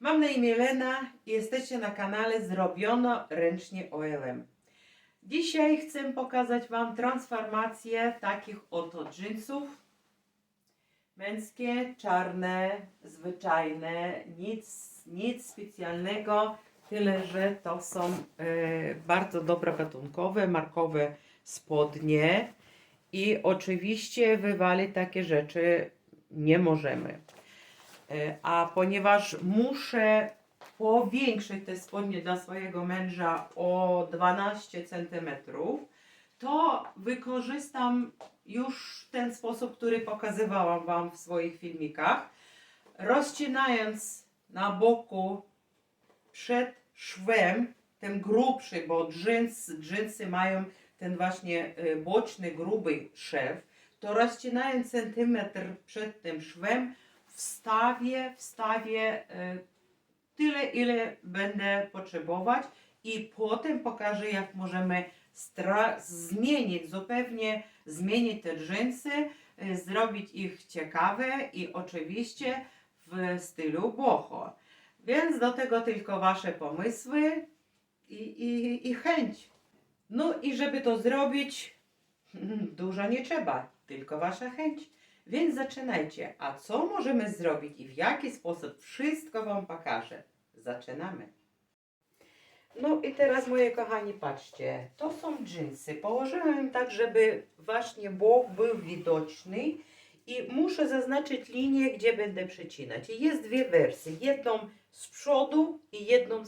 Mam na imię Lena i jesteście na kanale Zrobiono Ręcznie OLM. Dzisiaj chcę pokazać Wam transformację takich oto dżinsów. Męskie, czarne, zwyczajne, nic specjalnego. Tyle, że to są bardzo dobre gatunkowe, markowe spodnie. I oczywiście wywalić takie rzeczy nie możemy. A ponieważ muszę powiększyć te spodnie dla swojego męża o 12 cm, to wykorzystam już ten sposób, który pokazywałam Wam w swoich filmikach. Rozcinając na boku przed szwem, ten grubszy, bo dżinsy mają ten właśnie boczny, gruby szew, to rozcinając centymetr przed tym szwem, wstawię tyle, ile będę potrzebować i potem pokażę, jak możemy zupełnie zmienić te dżinsy, zrobić ich ciekawe i oczywiście w stylu boho. Więc do tego tylko Wasze pomysły i chęć. No i żeby to zrobić, dużo nie trzeba, tylko Wasza chęć. Więc zaczynajcie. A co możemy zrobić i w jaki sposób, wszystko Wam pokażę. Zaczynamy. No i teraz, moje kochani, patrzcie. To są dżinsy. Położyłem tak, żeby właśnie bok był widoczny i muszę zaznaczyć linię, gdzie będę przecinać. I jest dwie wersje. Jedną z przodu i jedną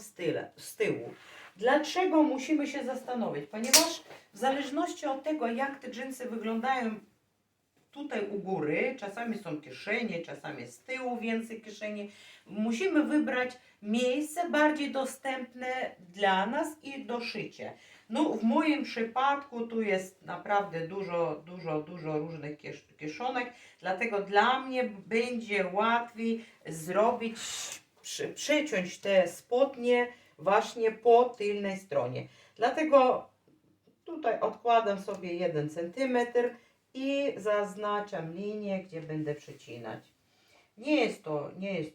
z tyłu. Dlaczego musimy się zastanowić? Ponieważ w zależności od tego, jak te dżinsy wyglądają tutaj u góry, czasami są kieszenie, czasami z tyłu więcej kieszeni. Musimy wybrać miejsce bardziej dostępne dla nas i do szycia. No, w moim przypadku tu jest naprawdę dużo różnych kieszonek, dlatego dla mnie będzie łatwiej zrobić, przeciąć te spodnie właśnie po tylnej stronie. Dlatego tutaj odkładam sobie 1 cm i zaznaczam linię, gdzie będę przecinać. Nie jest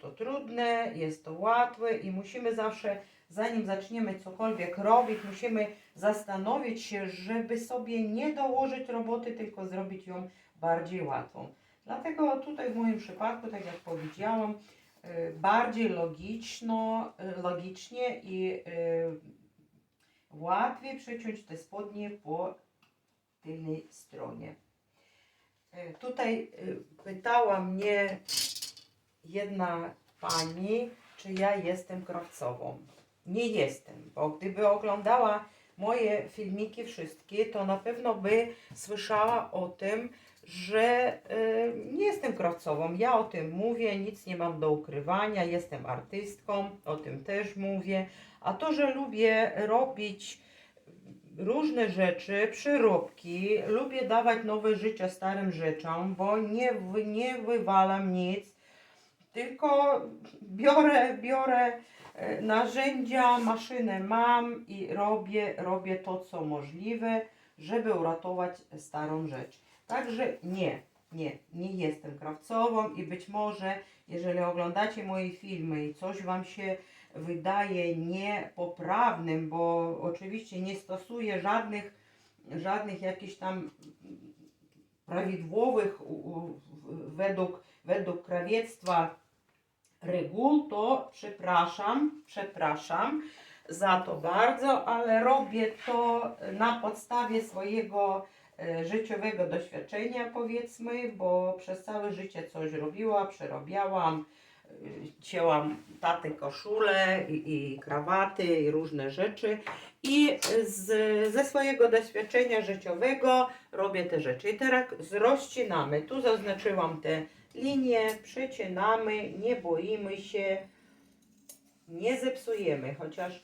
to trudne, jest to łatwe i musimy zawsze, zanim zaczniemy cokolwiek robić, musimy zastanowić się, żeby sobie nie dołożyć roboty, tylko zrobić ją bardziej łatwą. Dlatego tutaj w moim przypadku, tak jak powiedziałam, bardziej logicznie i łatwiej przeciąć te spodnie po tylnej stronie. Tutaj pytała mnie jedna pani, czy ja jestem krawcową. Nie jestem, bo gdyby oglądała moje filmiki wszystkie, to na pewno by słyszała o tym, że nie jestem krawcową. Ja o tym mówię, nic nie mam do ukrywania, jestem artystką, o tym też mówię. A to, że lubię robić różne rzeczy, przyróbki, lubię dawać nowe życie starym rzeczom, bo nie wywalam nic, tylko biorę narzędzia, maszynę mam i robię to, co możliwe, żeby uratować starą rzecz. Także nie jestem krawcową i być może, jeżeli oglądacie moje filmy i coś Wam się wydaje niepoprawnym, bo oczywiście nie stosuję żadnych jakichś tam prawidłowych według krawiectwa reguł, to przepraszam za to bardzo, ale robię to na podstawie swojego życiowego doświadczenia, powiedzmy, bo przez całe życie coś robiłam, przerabiałam, cięłam taty koszule i krawaty i różne rzeczy i ze swojego doświadczenia życiowego robię te rzeczy. I teraz rozcinamy. Tu zaznaczyłam te linie, przecinamy, nie boimy się, nie zepsujemy, chociaż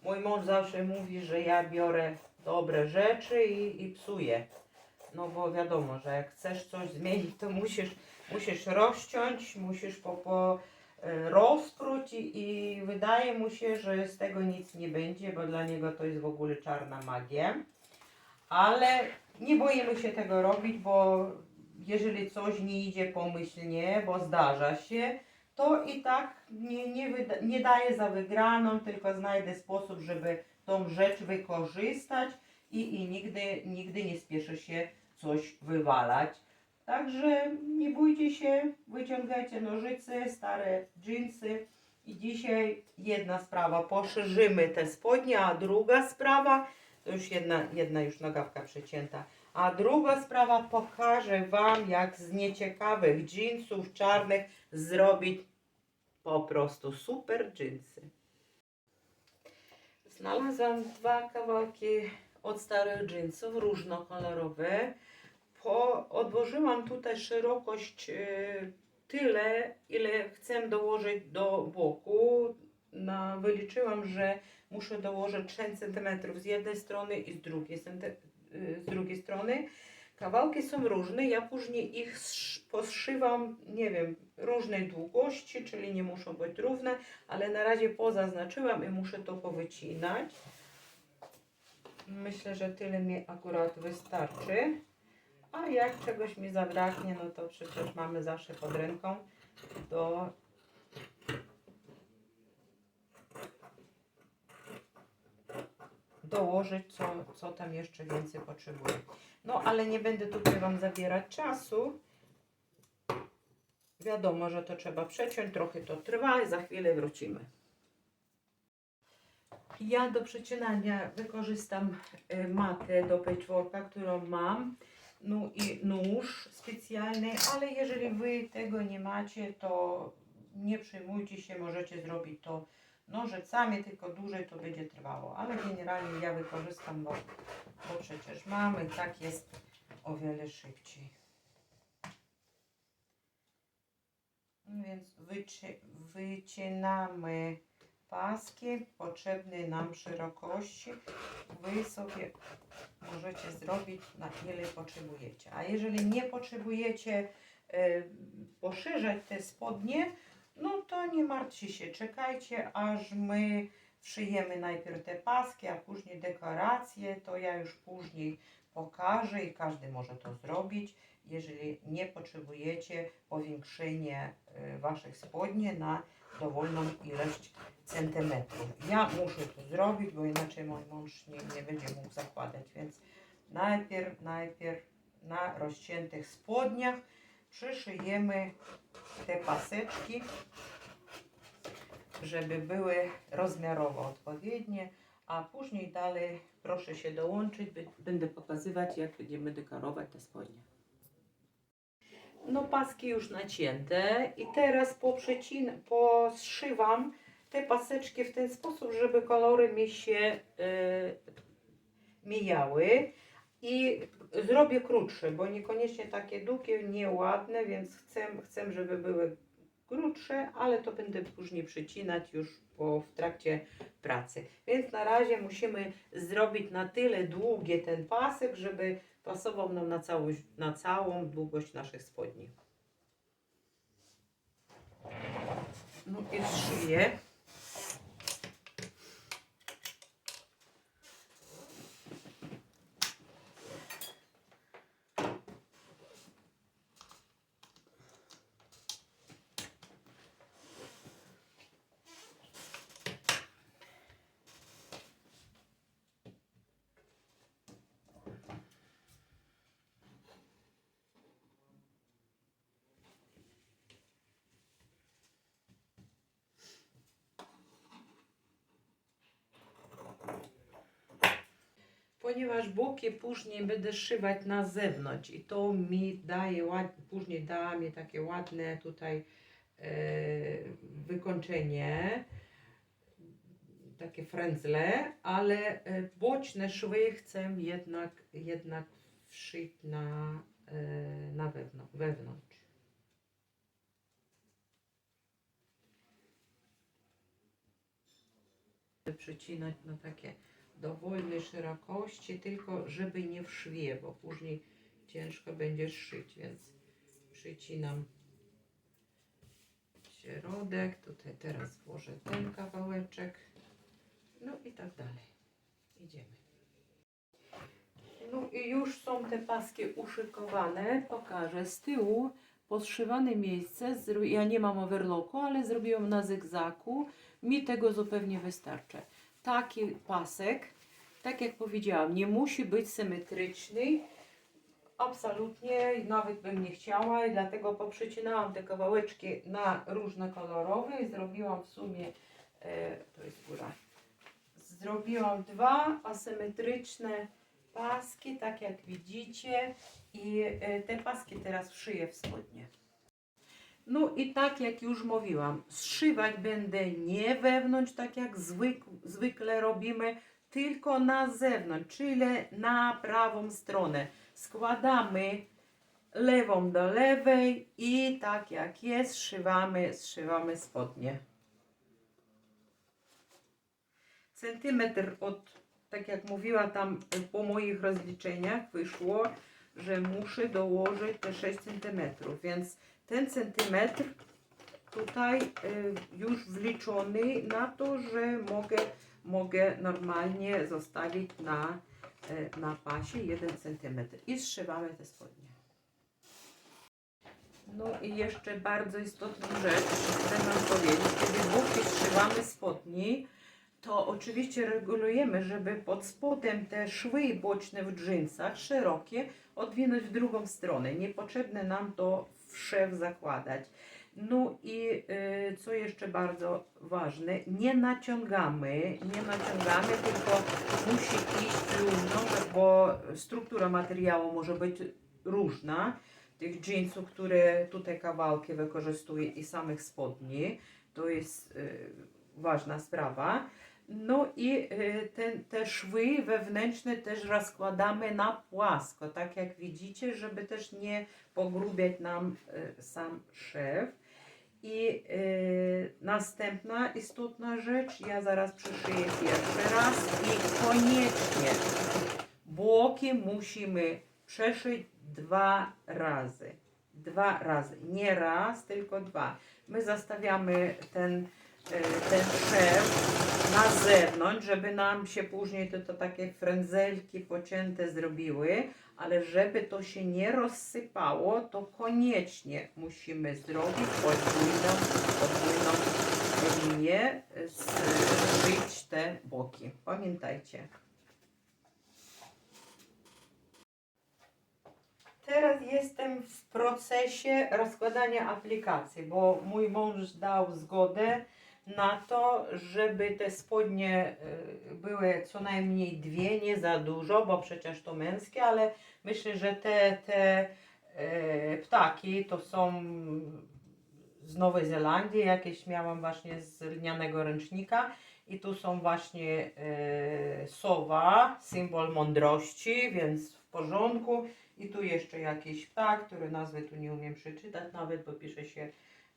mój mąż zawsze mówi, że ja biorę dobre rzeczy i psuję. No bo wiadomo, że jak chcesz coś zmienić, to musisz rozciąć, musisz rozpróć i wydaje mu się, że z tego nic nie będzie, bo dla niego to jest w ogóle czarna magia. Ale nie boimy się tego robić, bo jeżeli coś nie idzie pomyślnie, bo zdarza się, to i tak nie daję za wygraną, tylko znajdę sposób, żeby tą rzecz wykorzystać i nigdy nie spieszę się coś wywalać. Także nie bójcie się, wyciągajcie nożyce, stare dżinsy. I dzisiaj jedna sprawa, poszerzymy te spodnie, a druga sprawa, to już jedna już nogawka przecięta, a druga sprawa, pokażę Wam, jak z nieciekawych dżinsów czarnych zrobić po prostu super dżinsy. Znalazłam dwa kawałki od starych dżinsów, różnokolorowe. Odłożyłam tutaj szerokość tyle, ile chcę dołożyć do boku. Wyliczyłam, że muszę dołożyć 6 cm z jednej strony i z drugiej strony. Kawałki są różne, ja później ich poszywam, nie wiem, różnej długości, czyli nie muszą być równe, ale na razie pozaznaczyłam i muszę to powycinać. Myślę, że tyle mi akurat wystarczy. A jak czegoś mi zabraknie, no to przecież mamy zawsze pod ręką do dołożyć, co tam jeszcze więcej potrzebuję. No ale nie będę tutaj Wam zabierać czasu. Wiadomo, że to trzeba przeciąć, trochę to trwa i za chwilę wrócimy. Ja do przecinania wykorzystam matę do patchworka, którą mam. No i nóż specjalny, ale jeżeli Wy tego nie macie, to nie przejmujcie się, możecie zrobić to nożycami, tylko dłużej to będzie trwało. Ale generalnie ja wykorzystam, bo przecież mamy, tak jest o wiele szybciej. Więc wycinamy paski potrzebnej nam szerokości. Wy sobie możecie zrobić na ile potrzebujecie. A jeżeli nie potrzebujecie poszerzać te spodnie, no to nie martwcie się, czekajcie aż my szyjemy najpierw te paski, a później dekoracje, to ja już później pokażę i każdy może to zrobić, jeżeli nie potrzebujecie powiększenia waszych spodni na dowolną ilość centymetrów. Ja muszę to zrobić, bo inaczej mój mąż nie będzie mógł zakładać, więc najpierw na rozciętych spodniach przyszyjemy te paseczki, żeby były rozmiarowo odpowiednie, a później dalej proszę się dołączyć, będę pokazywać, jak będziemy dekorować te spodnie. No paski już nacięte i teraz poszywam te paseczki w ten sposób, żeby kolory mi się mijały i zrobię krótsze, bo niekoniecznie takie długie, nieładne, więc chcę, żeby były krótsze, ale to będę później przycinać już w trakcie pracy. Więc na razie musimy zrobić na tyle długie ten pasek, żeby pasował nam na całą długość naszych spodni. No i zszyję. Ponieważ boki później będę szywać na zewnątrz i to mi daje później da mi takie ładne tutaj wykończenie, takie frędzle, ale boczne szwy chcę jednak wszyć na wewnątrz. Przycinać na takie dowolnej szerokości, tylko żeby nie w szwie, bo później ciężko będzie szyć, więc przycinam środek, tutaj teraz włożę ten kawałeczek, no i tak dalej. Idziemy. No i już są te paski uszykowane, pokażę z tyłu. Poszywane miejsce, ja nie mam overlocku, ale zrobiłam na zygzaku. Mi tego zupełnie wystarczy. Taki pasek, tak jak powiedziałam, nie musi być symetryczny. Absolutnie, nawet bym nie chciała i dlatego poprzycinałam te kawałeczki na różnokolorowe i zrobiłam w sumie, to jest góra, zrobiłam 2 asymetryczne paski, tak jak widzicie, i te paski teraz wszyję w spodnie. No i tak jak już mówiłam, zszywać będę nie wewnątrz, tak jak zwykle robimy, tylko na zewnątrz, czyli na prawą stronę. Składamy lewą do lewej i tak jak jest, zszywamy spodnie. Centymetr tak jak mówiła tam po moich rozliczeniach wyszło, że muszę dołożyć te 6 cm, więc ten centymetr tutaj już wliczony na to, że mogę normalnie zostawić na pasie 1 cm i zszywamy te spodnie. No i jeszcze bardzo istotną rzecz chcę Wam powiedzieć, kiedy boki zszywamy spodni, to oczywiście regulujemy, żeby pod spodem te szwy boczne w dżinsach szerokie odwinąć w drugą stronę. Niepotrzebne nam to w szew zakładać. No i co jeszcze bardzo ważne, nie naciągamy, tylko musi iść luźno, bo struktura materiału może być różna. Tych jeansów, które tutaj kawałki wykorzystuję i samych spodni, to jest ważna sprawa. No i te szwy wewnętrzne też rozkładamy na płasko, tak jak widzicie, żeby też nie pogrubiać nam sam szew. I następna istotna rzecz, ja zaraz przyszyję pierwszy raz i koniecznie boki musimy przeszyć 2 razy. 2 razy, nie raz, tylko 2. My zostawiamy ten szew na zewnątrz, żeby nam się później to takie frędzelki pocięte zrobiły, ale żeby to się nie rozsypało, to koniecznie musimy zrobić podwójną linię, zszyć te boki. Pamiętajcie. Teraz jestem w procesie rozkładania aplikacji, bo mój mąż dał zgodę na to, żeby te spodnie były co najmniej 2, nie za dużo, bo przecież to męskie, ale myślę, że te ptaki to są z Nowej Zelandii, jakieś miałam właśnie z lnianego ręcznika i tu są właśnie sowa, symbol mądrości, więc w porządku. I tu jeszcze jakiś ptak, który nazwy tu nie umiem przeczytać nawet, bo pisze się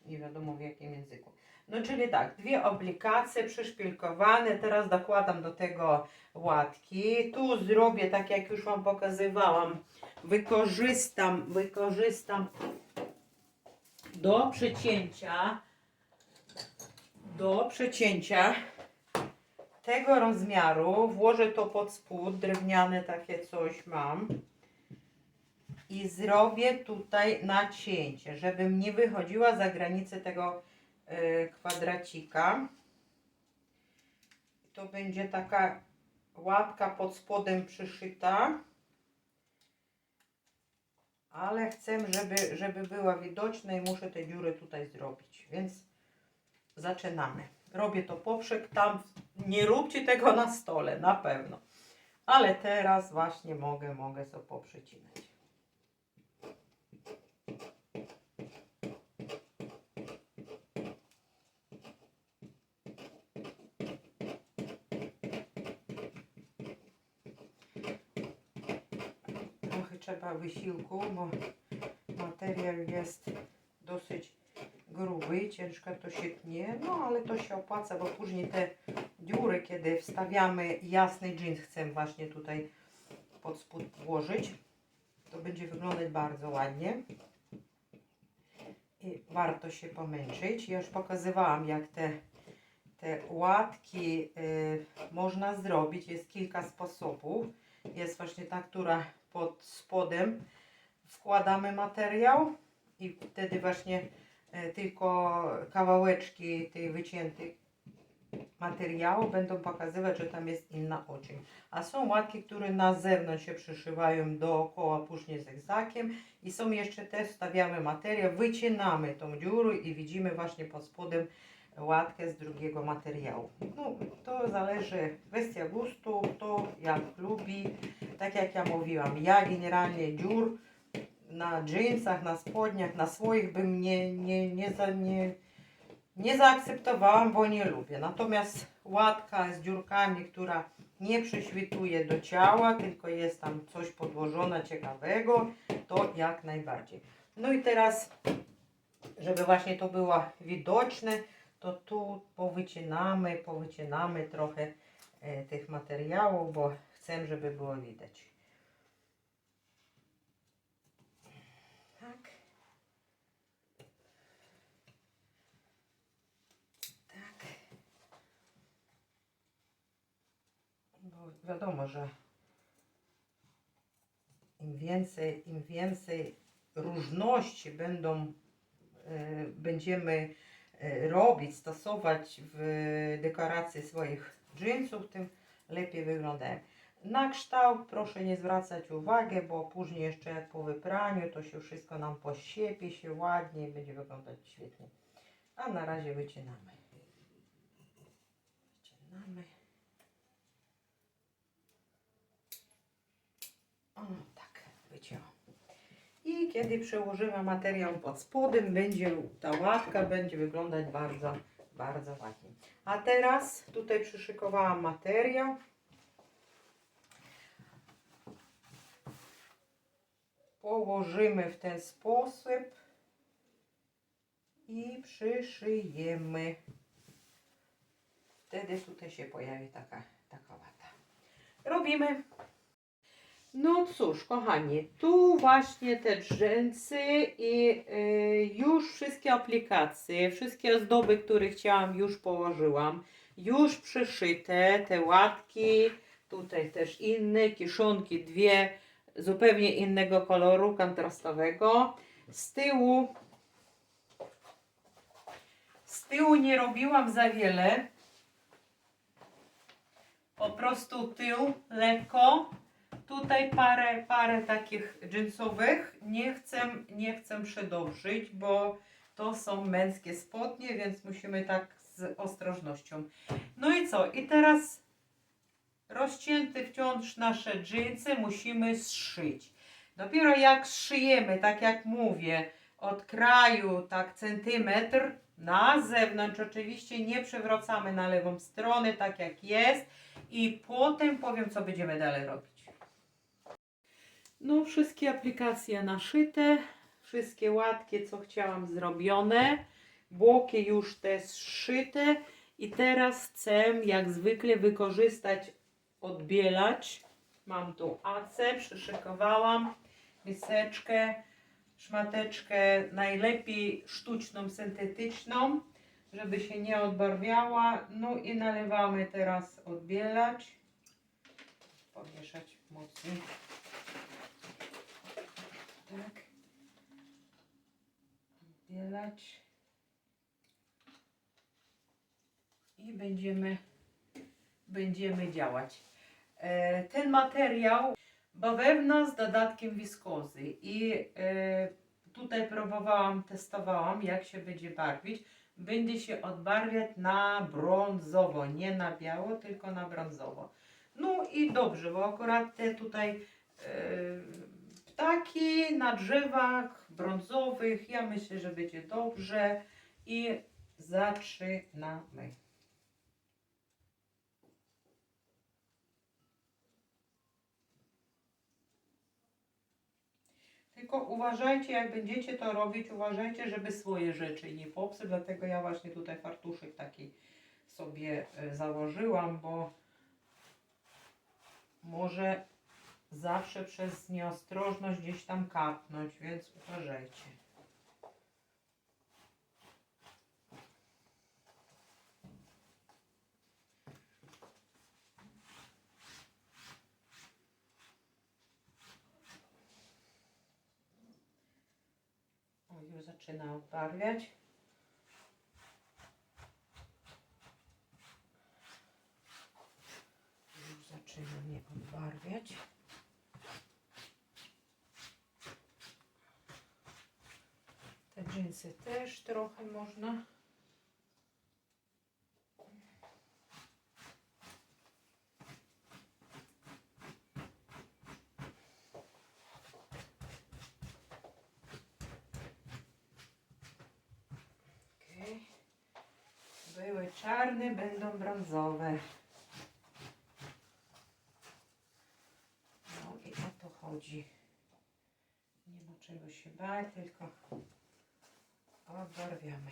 nie wiadomo w jakim języku. No czyli tak, 2 aplikacje przyszpilkowane, teraz dokładam do tego łatki. Tu zrobię tak jak już Wam pokazywałam, wykorzystam do przecięcia tego rozmiaru, włożę to pod spód, drewniane takie coś mam. I zrobię tutaj nacięcie, żebym nie wychodziła za granicę tego kwadracika. To będzie taka łatka pod spodem przyszyta. Ale chcę, żeby była widoczna i muszę te dziury tutaj zrobić. Więc zaczynamy. Robię to poprzek, tam nie róbcie tego na stole, na pewno. Ale teraz właśnie mogę sobie poprzecinać. Trochę trzeba wysiłku, bo materiał jest dosyć gruby, ciężko to się tnie, no ale to się opłaca, bo później te dziury, kiedy wstawiamy jasny jeans, chcę właśnie tutaj pod spód włożyć, to będzie wyglądać bardzo ładnie i warto się pomęczyć. Ja już pokazywałam, jak te łatki można zrobić, jest kilka sposobów. Jest właśnie ta, która pod spodem wkładamy materiał i wtedy właśnie tylko kawałeczki tych wyciętych materiału będą pokazywać, że tam jest inna odzień. A są łatki, które na zewnątrz się przyszywają dookoła później zygzakiem i są jeszcze te, wstawiamy materiał, wycinamy tą dziurę i widzimy właśnie pod spodem łatkę z drugiego materiału. No, to zależy, kwestia gustu, kto jak lubi. Tak jak ja mówiłam, ja generalnie dziur na dżinsach, na spodniach, na swoich bym nie zaakceptowałam, bo nie lubię. Natomiast łatka z dziurkami, która nie przyśwituje do ciała, tylko jest tam coś podłożone ciekawego, to jak najbardziej. No i teraz, żeby właśnie to było widoczne, to tu powycinamy trochę tych materiałów, bo chcę, żeby było widać. Tak. Tak. Bo wiadomo, że im więcej różności będziemy robić, stosować w dekoracji swoich dżinsów, tym lepiej wyglądają. Na kształt proszę nie zwracać uwagi, bo później jeszcze jak po wypraniu to się wszystko nam posiepie się ładnie i będzie wyglądać świetnie. A na razie wycinamy. Wycinamy. O tak, wycięłam. I kiedy przełożymy materiał pod spodem, ta łatka będzie wyglądać bardzo, bardzo ładnie. A teraz tutaj przyszykowałam materiał. Położymy w ten sposób i przyszyjemy. Wtedy tutaj się pojawi taka łata. Robimy. No cóż, kochani, tu właśnie te dżinsy i już wszystkie aplikacje, wszystkie ozdoby, które chciałam, już położyłam. Już przyszyte, te łatki, tutaj też inne, kieszonki dwie, zupełnie innego koloru, kontrastowego. Z tyłu nie robiłam za wiele, po prostu tył lekko. Tutaj parę takich dżinsowych. Nie chcę przedobrzyć, bo to są męskie spodnie, więc musimy tak z ostrożnością. No i co? I teraz rozcięte wciąż nasze dżinsy musimy zszyć. Dopiero jak zszyjemy, tak jak mówię, od kraju tak centymetr na zewnątrz, oczywiście nie przewracamy na lewą stronę, tak jak jest, i potem powiem, co będziemy dalej robić. No, wszystkie aplikacje naszyte, wszystkie łatki, co chciałam, zrobione, boki już te zszyte i teraz chcę jak zwykle wykorzystać odbielacz. Mam tu acę, przyszykowałam miseczkę, szmateczkę, najlepiej sztuczną, syntetyczną, żeby się nie odbarwiała. No i nalewamy teraz odbielacz. Pomieszać mocniej. Tak. Odbielacz. I będziemy działać. Ten materiał bawełna z dodatkiem wiskozy i tutaj testowałam, jak się będzie barwić. Będzie się odbarwiać na brązowo, nie na biało, tylko na brązowo. No i dobrze, bo akurat te tutaj ptaki na drzewach brązowych, ja myślę, że będzie dobrze i zaczynamy. Tylko uważajcie, jak będziecie to robić, uważajcie, żeby swoje rzeczy nie popsuć, dlatego ja właśnie tutaj fartuszek taki sobie założyłam, bo może zawsze przez nieostrożność gdzieś tam kapnąć, więc uważajcie. już zaczyna odbarwiać. Już zaczyna mnie odbarwiać. Te dżinsy też trochę można. Były czarne, będą brązowe. No i o to chodzi. Nie ma czego się bać, tylko odbarwiamy.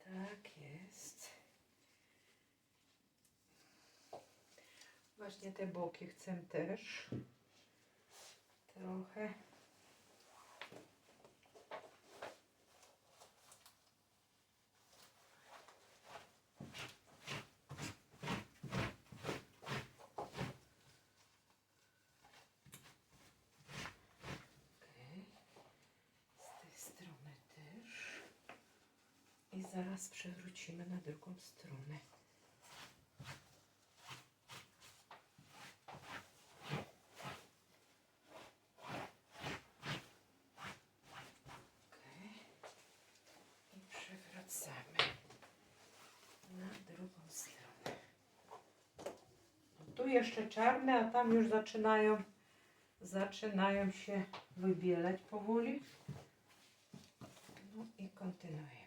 Tak jest. Właśnie te boki chcę też trochę. I zaraz przewrócimy na drugą stronę. I przewracamy na drugą stronę. Tu jeszcze czarne, a tam już zaczynają się wybielać powoli. No i kontynuujemy.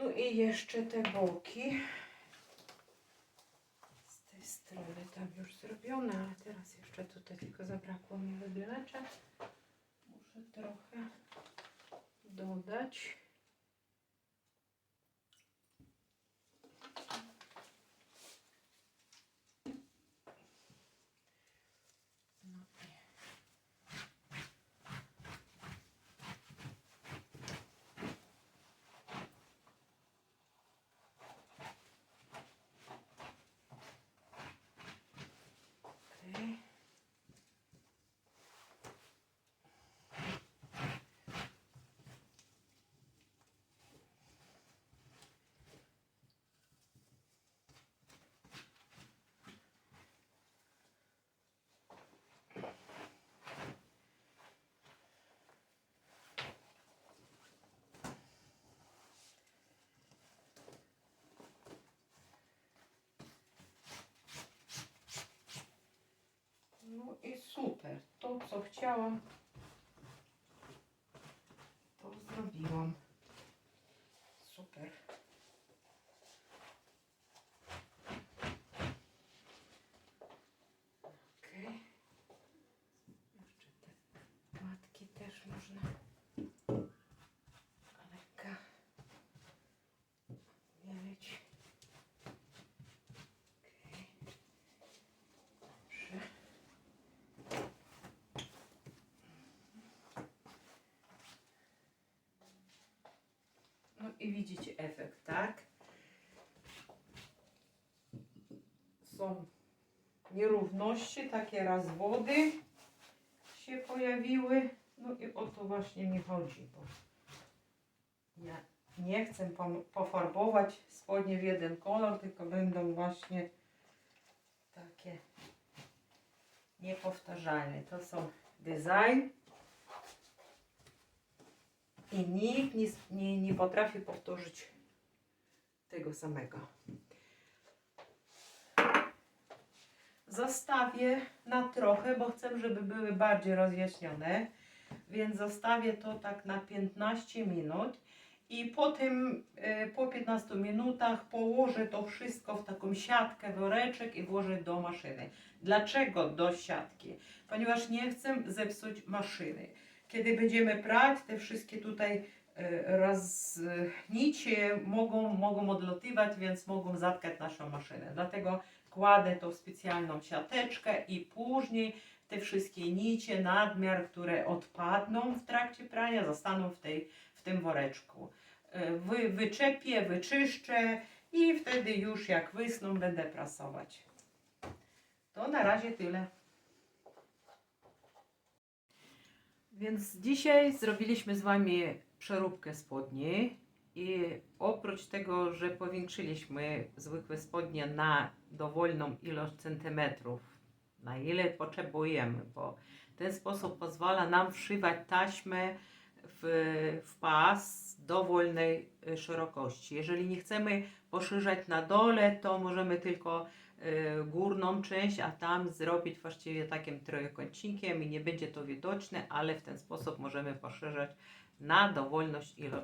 No i jeszcze te boki. Z tej strony tam już zrobione, ale teraz jeszcze tutaj tylko zabrakło mi wybielacza. Muszę trochę dodać. to, co chciałam, to zrobiłam. Super. Okej. Jeszcze te płatki też można lekko mieć. Okej. Dobrze. No i widzicie efekt, tak? Są nierówności, takie rozwody się pojawiły. No i o to właśnie mi chodzi, bo ja nie chcę pofarbować spodnie w jeden kolor, tylko będą właśnie takie niepowtarzalne. To są design i nikt nie potrafi powtórzyć tego samego. Zostawię na trochę, bo chcę, żeby były bardziej rozjaśnione, więc zostawię to tak na 15 minut i potem po 15 minutach położę to wszystko w taką siatkę, woreczek i włożę do maszyny. Dlaczego do siatki? Ponieważ nie chcę zepsuć maszyny. Kiedy będziemy prać, te wszystkie tutaj nicie mogą odlatywać, więc mogą zatkać naszą maszynę. Dlatego kładę to w specjalną siateczkę i później te wszystkie nicie, nadmiar, które odpadną w trakcie prania, zostaną w tym woreczku. Wyczepię, wyczyszczę i wtedy już jak wysną będę prasować. To na razie tyle. Więc dzisiaj zrobiliśmy z Wami przeróbkę spodni i oprócz tego, że powiększyliśmy zwykłe spodnie na dowolną ilość centymetrów, na ile potrzebujemy, bo ten sposób pozwala nam wszywać taśmę w pas dowolnej szerokości. Jeżeli nie chcemy poszerzać na dole, to możemy tylko górną część, a tam zrobić właściwie takim trójkątnikiem i nie będzie to widoczne, ale w ten sposób możemy poszerzać na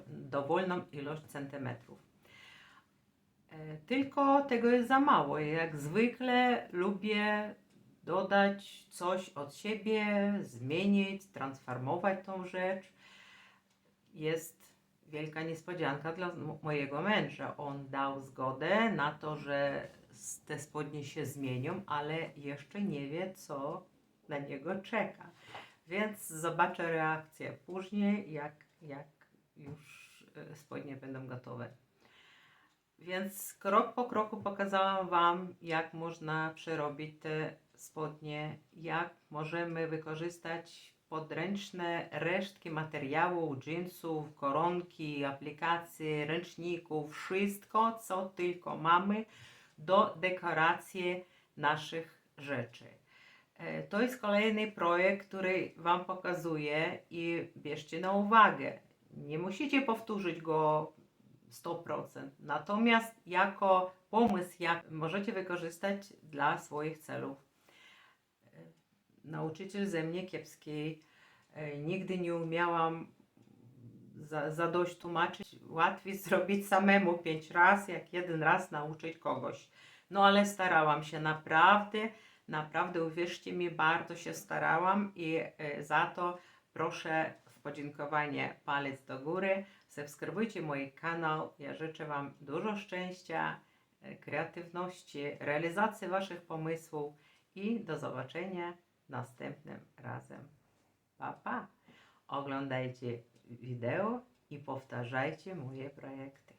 dowolną ilość centymetrów. Tylko tego jest za mało. Jak zwykle lubię dodać coś od siebie, zmienić, transformować tą rzecz. Jest wielka niespodzianka dla mojego męża. On dał zgodę na to, że te spodnie się zmienią, ale jeszcze nie wie, co na niego czeka. Więc zobaczę reakcję później, jak już spodnie będą gotowe. Więc krok po kroku pokazałam Wam, jak można przerobić te spodnie, jak możemy wykorzystać podręczne resztki materiału, dżinsów, koronki, aplikacji, ręczników, wszystko, co tylko mamy do dekoracji naszych rzeczy. To jest kolejny projekt, który Wam pokazuję i bierzcie na uwagę. Nie musicie powtórzyć go 100%. Natomiast jako pomysł, jak możecie wykorzystać dla swoich celów. Nauczyciel ze mnie kiepskiej. Nigdy nie umiałam zadość tłumaczyć. Łatwiej zrobić samemu 5 razy, jak jeden raz nauczyć kogoś. No ale starałam się naprawdę, uwierzcie mi, bardzo się starałam i za to proszę w podziękowanie palec do góry. Subskrybujcie mój kanał. Ja życzę Wam dużo szczęścia, kreatywności, realizacji Waszych pomysłów i do zobaczenia następnym razem. Pa, pa! Oglądajcie wideo i powtarzajcie moje projekty.